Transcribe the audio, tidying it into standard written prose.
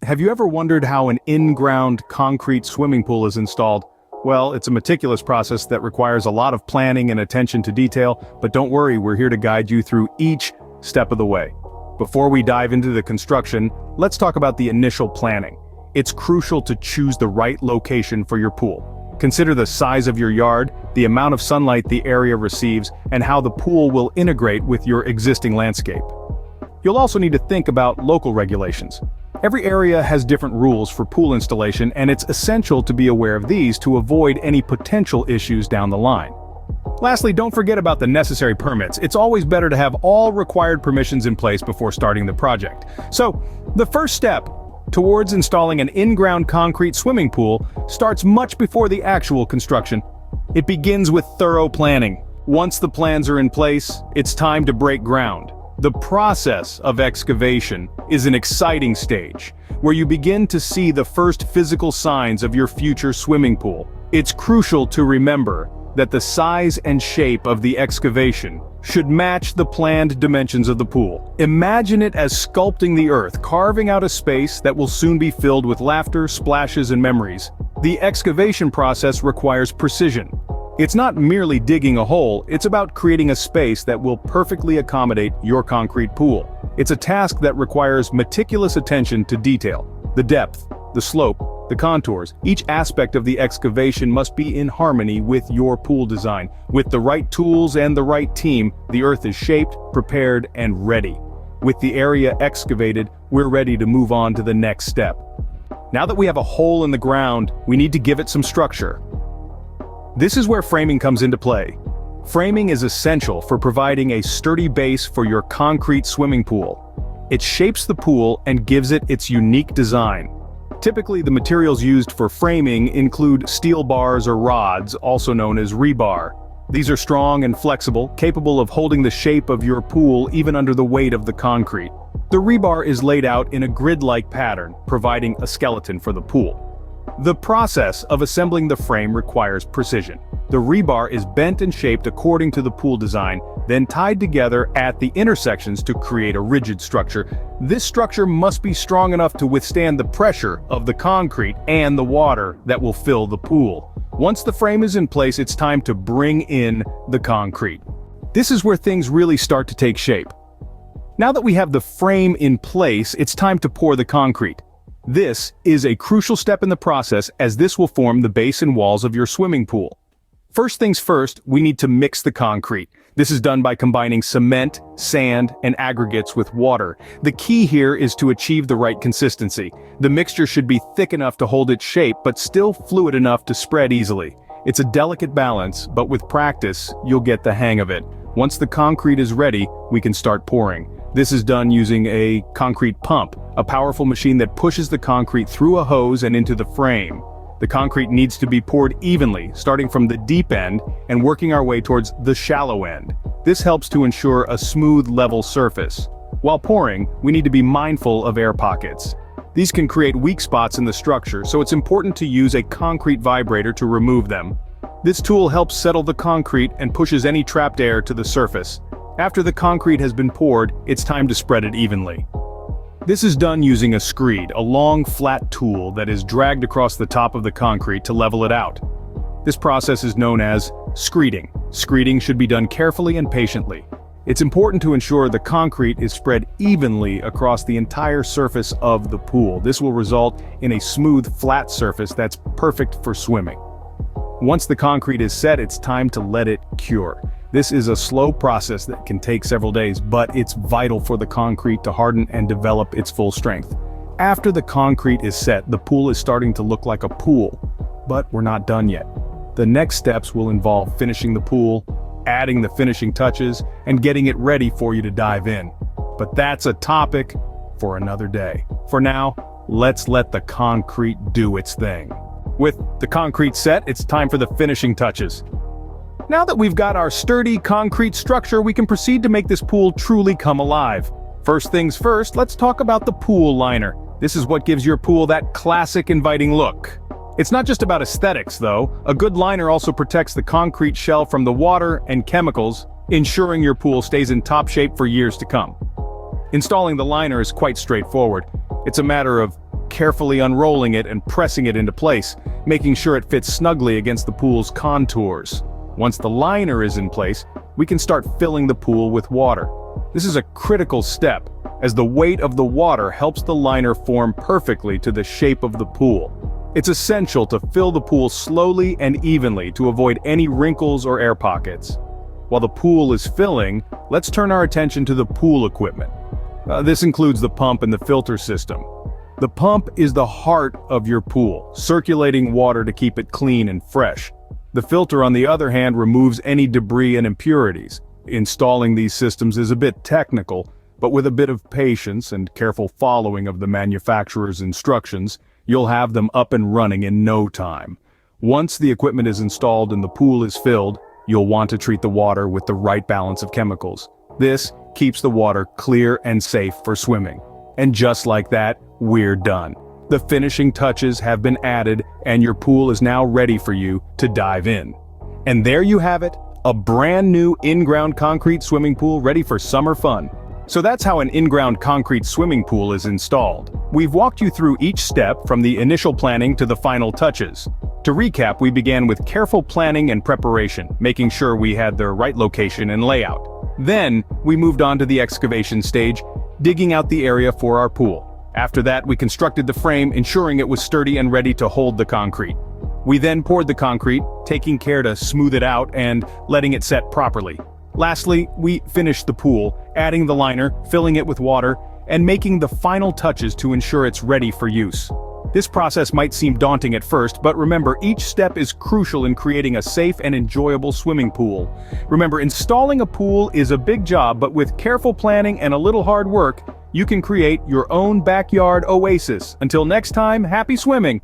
have you ever wondered how an in-ground concrete swimming pool is installed? Well, it's a meticulous process that requires a lot of planning and attention to detail, but don't worry, we're here to guide you through each step of the way. Before we dive into the construction, let's talk about the initial planning. It's crucial to choose the right location for your pool. Consider the size of your yard, the amount of sunlight the area receives, and how the pool will integrate with your existing landscape. You'll also need to think about local regulations. Every area has different rules for pool installation, and it's essential to be aware of these to avoid any potential issues down the line. Lastly, don't forget about the necessary permits. It's always better to have all required permissions in place before starting the project. So, the first step towards installing an in-ground concrete swimming pool starts much before the actual construction. It begins with thorough planning. Once the plans are in place, it's time to break ground. The process of excavation is an exciting stage, where you begin to see the first physical signs of your future swimming pool. It's crucial to remember that the size and shape of the excavation should match the planned dimensions of the pool. Imagine it as sculpting the earth, carving out a space that will soon be filled with laughter, splashes, and memories. The excavation process requires precision. It's not merely digging a hole, it's about creating a space that will perfectly accommodate your concrete pool. It's a task that requires meticulous attention to detail. The depth, the slope, the contours, each aspect of the excavation must be in harmony with your pool design. With the right tools and the right team, the earth is shaped, prepared, and ready. With the area excavated, we're ready to move on to the next step. Now that we have a hole in the ground, we need to give it some structure. This is where framing comes into play. Framing is essential for providing a sturdy base for your concrete swimming pool. It shapes the pool and gives it its unique design. Typically, the materials used for framing include steel bars or rods, also known as rebar. These are strong and flexible, capable of holding the shape of your pool even under the weight of the concrete. The rebar is laid out in a grid-like pattern, providing a skeleton for the pool. The process of assembling the frame requires precision. The rebar is bent and shaped according to the pool design, then tied together at the intersections to create a rigid structure. This structure must be strong enough to withstand the pressure of the concrete and the water that will fill the pool. Once the frame is in place, it's time to bring in the concrete. This is where things really start to take shape. Now that we have the frame in place, it's time to pour the concrete. This is a crucial step in the process, as this will form the base and walls of your swimming pool. First things first, we need to mix the concrete. This is done by combining cement, sand, and aggregates with water. The key here is to achieve the right consistency. The mixture should be thick enough to hold its shape, but still fluid enough to spread easily. It's a delicate balance, but with practice, you'll get the hang of it. Once the concrete is ready, we can start pouring. This is done using a concrete pump, a powerful machine that pushes the concrete through a hose and into the frame. The concrete needs to be poured evenly, starting from the deep end and working our way towards the shallow end. This helps to ensure a smooth, level surface. While pouring, we need to be mindful of air pockets. These can create weak spots in the structure, so it's important to use a concrete vibrator to remove them. This tool helps settle the concrete and pushes any trapped air to the surface. After the concrete has been poured, it's time to spread it evenly. This is done using a screed, a long, flat tool that is dragged across the top of the concrete to level it out. This process is known as screeding. Screeding should be done carefully and patiently. It's important to ensure the concrete is spread evenly across the entire surface of the pool. This will result in a smooth, flat surface that's perfect for swimming. Once the concrete is set, it's time to let it cure. This is a slow process that can take several days, but it's vital for the concrete to harden and develop its full strength. After the concrete is set, the pool is starting to look like a pool, but we're not done yet. The next steps will involve finishing the pool, adding the finishing touches, and getting it ready for you to dive in. But that's a topic for another day. For now, let's let the concrete do its thing. With the concrete set, it's time for the finishing touches. Now that we've got our sturdy concrete structure, we can proceed to make this pool truly come alive. First things first, let's talk about the pool liner. This is what gives your pool that classic inviting look. It's not just about aesthetics, though. A good liner also protects the concrete shell from the water and chemicals, ensuring your pool stays in top shape for years to come. Installing the liner is quite straightforward. It's a matter of carefully unrolling it and pressing it into place, making sure it fits snugly against the pool's contours. Once the liner is in place, we can start filling the pool with water. This is a critical step, as the weight of the water helps the liner form perfectly to the shape of the pool. It's essential to fill the pool slowly and evenly to avoid any wrinkles or air pockets. While the pool is filling, let's turn our attention to the pool equipment. This includes the pump and the filter system. The pump is the heart of your pool, circulating water to keep it clean and fresh. The filter, on the other hand, removes any debris and impurities. Installing these systems is a bit technical, but with a bit of patience and careful following of the manufacturer's instructions, you'll have them up and running in no time. Once the equipment is installed and the pool is filled, you'll want to treat the water with the right balance of chemicals. This keeps the water clear and safe for swimming. And just like that, we're done. The finishing touches have been added and your pool is now ready for you to dive in. And there you have it, a brand new in-ground concrete swimming pool ready for summer fun. So that's how an in-ground concrete swimming pool is installed. We've walked you through each step from the initial planning to the final touches. To recap, we began with careful planning and preparation, making sure we had the right location and layout. Then, we moved on to the excavation stage, digging out the area for our pool. After that, we constructed the frame, ensuring it was sturdy and ready to hold the concrete. We then poured the concrete, taking care to smooth it out and letting it set properly. Lastly, we finished the pool, adding the liner, filling it with water, and making the final touches to ensure it's ready for use. This process might seem daunting at first, but remember, each step is crucial in creating a safe and enjoyable swimming pool. Remember, installing a pool is a big job, but with careful planning and a little hard work, you can create your own backyard oasis. Until next time, happy swimming!